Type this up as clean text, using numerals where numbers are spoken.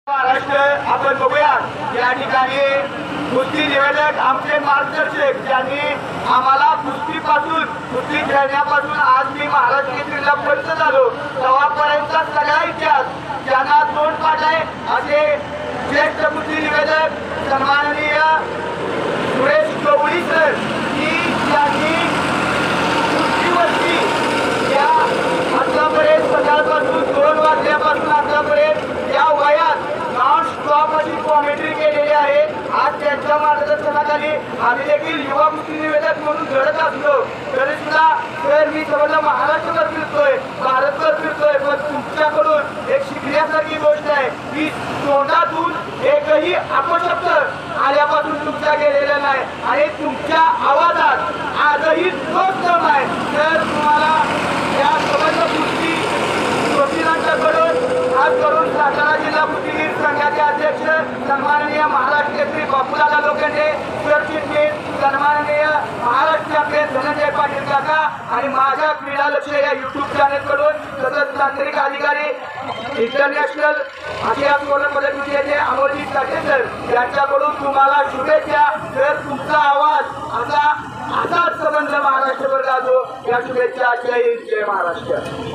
महाराष्ट्र आपण बघूया या ठिकाणी कुस्ती निवेदक आमचे मार्गदर्शक ज्यांनी आम्हाला कुस्ती खेळण्यापासून आज मी महाराष्ट्र केसरीला पंच झालो तेव्हापर्यंतचा सगळा इतिहास ज्यांना तोंड पाठ आहे असे ज्येष्ठ कुस्ती निवेदक सन्माननीय सुरेश गवळी सर की ज्यांनी कुस्तीवरती या आतापर्यंत सकाळपासून 2 वाजल्यापासून आतापर्यंत या वयात नॉन स्टॉप अशी कॉमेंट्री केलेली आहे। आज त्यांच्या मार्गदर्शनाखाली आम्ही देखील युवा कुस्ती निवेदक म्हणून घडत असलो तरी सुद्धा सर मी समजलं महाराष्ट्रभर फिरतोय भारतभर फिरतोय पण तुमच्याकडून एक शिकण्यासारखी गोष्ट आहे की तोंडातून एकही अपशब्द आल्यापासून तुमच्या गेलेला नाही आणि तुमच्या आवाजात आजही तोच दम आहे। तर तुम्हाला या समग्र कुस्ती वकिलांच्याकडून खास करून सातारा जिल्हा कुस्तीगीर संघाचे अध्यक्ष सन्माननीय महाराष्ट्र केसरी बापूदादा लोखंडे सरचिटणीस सन्माननीय महाराष्ट्र चॅम्पियन धनंजय पाटील काका आणि माझ्या क्रीडा लक्ष या युट्यूब चॅनेलकडून सतत तांत्रिक अधिकारी इंटरनॅशनल आशिया स्कोलर पदक विजेते अमोलजीत काटे सर यांच्याकडून तुम्हाला शुभेच्छा। तर तुमचा आवाज असाच संबंध महाराष्ट्रभर जातो या शुभेच्छा। जय हिंद जय महाराष्ट्र।